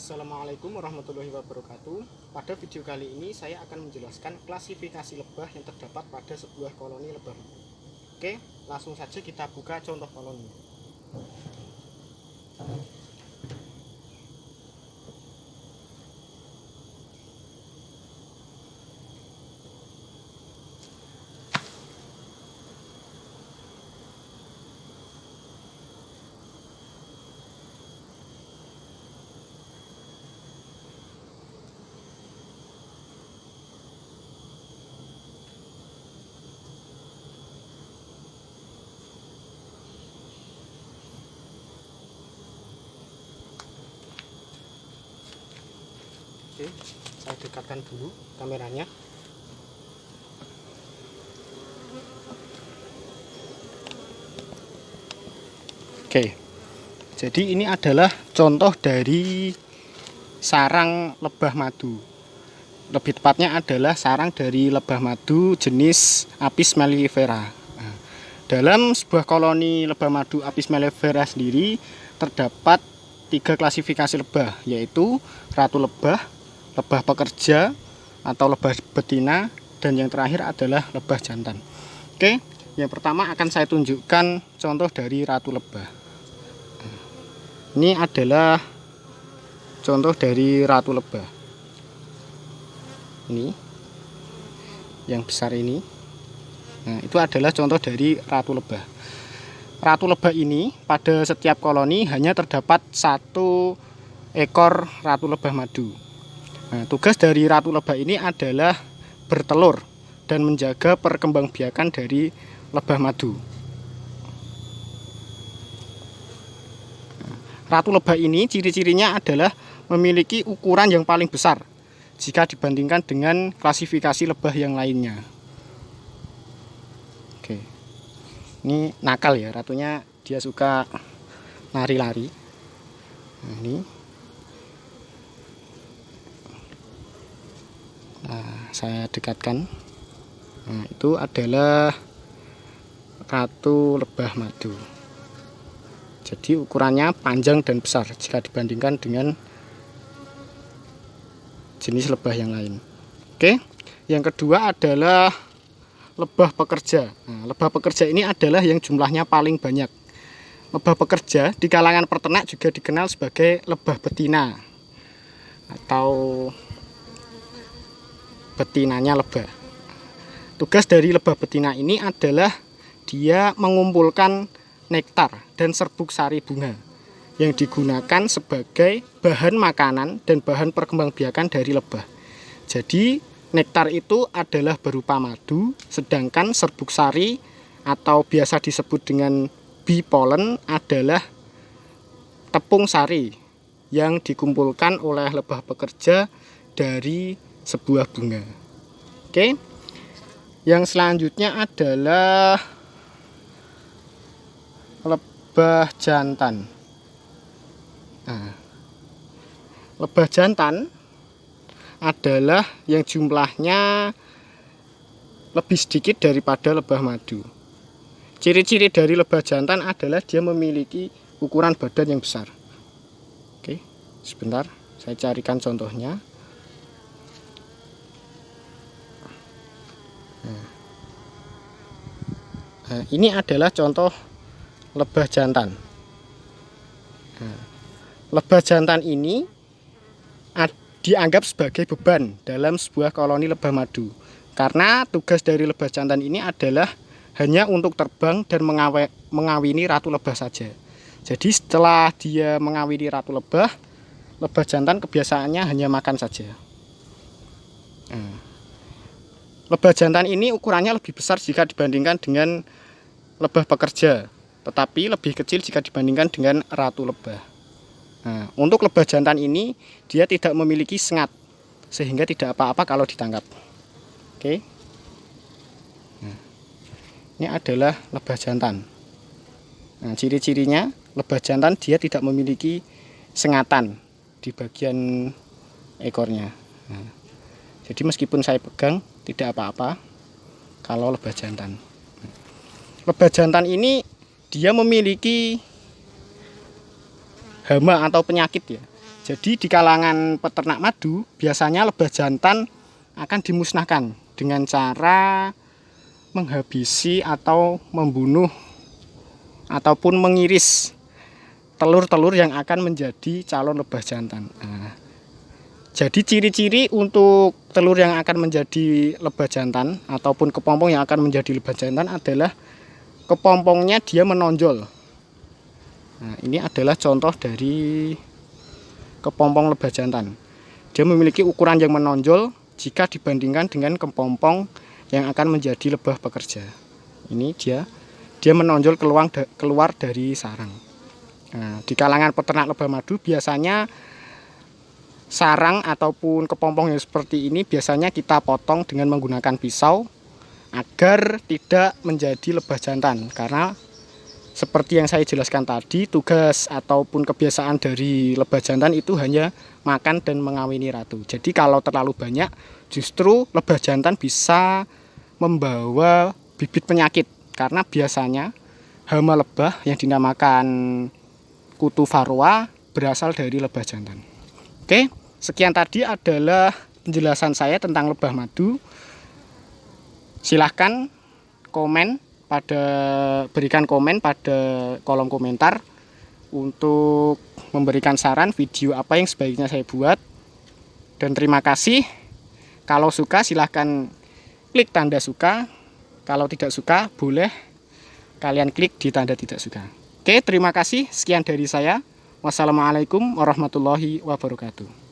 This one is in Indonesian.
Assalamualaikum warahmatullahi wabarakatuh. Pada video kali ini saya akan menjelaskan klasifikasi lebah yang terdapat pada sebuah koloni lebah. Oke, langsung saja kita buka contoh koloni. Oke, saya dekatkan dulu kameranya. Oke, jadi ini adalah contoh dari sarang lebah madu. Lebih tepatnya adalah sarang dari lebah madu jenis Apis mellifera. Nah, dalam sebuah koloni lebah madu Apis mellifera sendiri terdapat 3 klasifikasi lebah, yaitu ratu lebah, lebah pekerja atau lebah betina, dan yang terakhir adalah lebah jantan. Oke, yang pertama akan saya tunjukkan contoh dari ratu lebah. Ini adalah contoh dari ratu lebah. Ini yang besar ini. Nah, itu adalah contoh dari ratu lebah. Ratu lebah ini pada setiap koloni hanya terdapat 1 ekor ratu lebah madu. Nah, tugas dari ratu lebah ini adalah bertelur dan menjaga perkembangbiakan dari lebah madu. Ratu lebah ini ciri-cirinya adalah memiliki ukuran yang paling besar jika dibandingkan dengan klasifikasi lebah yang lainnya. Oke, ini nakal ya, ratunya dia suka lari-lari. Nah, ini. Nah, saya dekatkan. Nah, itu adalah ratu lebah madu. Jadi ukurannya panjang dan besar jika dibandingkan dengan jenis lebah yang lain. Oke, yang kedua adalah lebah pekerja. Nah, lebah pekerja ini adalah yang jumlahnya paling banyak. Lebah pekerja di kalangan peternak juga dikenal sebagai lebah betina atau betinanya lebah. Tugas dari lebah betina ini adalah dia mengumpulkan nektar dan serbuk sari bunga yang digunakan sebagai bahan makanan dan bahan perkembangbiakan dari lebah. Jadi nektar itu adalah berupa madu, sedangkan serbuk sari atau biasa disebut dengan bee pollen adalah tepung sari yang dikumpulkan oleh lebah pekerja dari sebuah bunga. Oke, yang selanjutnya adalah lebah jantan. Nah, lebah jantan adalah yang jumlahnya lebih sedikit daripada lebah madu. Ciri-ciri dari lebah jantan adalah dia memiliki ukuran badan yang besar. Oke, sebentar saya carikan contohnya. Nah, ini adalah contoh lebah jantan. Nah, lebah jantan ini dianggap sebagai beban dalam sebuah koloni lebah madu, karena tugas dari lebah jantan ini adalah hanya untuk terbang dan mengawini ratu lebah saja. Jadi setelah dia mengawini ratu lebah, lebah jantan kebiasaannya hanya makan saja. Nah, lebah jantan ini ukurannya lebih besar jika dibandingkan dengan lebah pekerja, tetapi lebih kecil jika dibandingkan dengan ratu lebah. Nah, untuk lebah jantan ini dia tidak memiliki sengat, sehingga tidak apa-apa kalau ditangkap. Oke. Nah, ini adalah lebah jantan. Nah, ciri-cirinya lebah jantan dia tidak memiliki sengatan di bagian ekornya. Nah, jadi meskipun saya pegang tidak apa-apa kalau lebah jantan. Lebah jantan ini dia memiliki hama atau penyakit ya. Jadi di kalangan peternak madu biasanya lebah jantan akan dimusnahkan dengan cara menghabisi atau membunuh ataupun mengiris telur-telur yang akan menjadi calon lebah jantan. Nah, jadi ciri-ciri untuk telur yang akan menjadi lebah jantan ataupun kepompong yang akan menjadi lebah jantan adalah kepompongnya dia menonjol. Nah, ini adalah contoh dari kepompong lebah jantan. Dia memiliki ukuran yang menonjol jika dibandingkan dengan kepompong yang akan menjadi lebah pekerja. Ini dia menonjol keluar dari sarang. Nah, di kalangan peternak lebah madu biasanya sarang ataupun kepompong yang seperti ini biasanya kita potong dengan menggunakan pisau agar tidak menjadi lebah jantan, karena seperti yang saya jelaskan tadi, tugas ataupun kebiasaan dari lebah jantan itu hanya makan dan mengawini ratu. Jadi kalau terlalu banyak, justru lebah jantan bisa membawa bibit penyakit. Karena biasanya hama lebah yang dinamakan kutu varroa berasal dari lebah jantan. Oke, sekian tadi adalah penjelasan saya tentang lebah madu. Silahkan berikan komen pada kolom komentar untuk memberikan saran video apa yang sebaiknya saya buat. Dan terima kasih. Kalau suka silahkan klik tanda suka. Kalau tidak suka boleh kalian klik di tanda tidak suka. Oke, terima kasih. Sekian dari saya. Wassalamualaikum warahmatullahi wabarakatuh.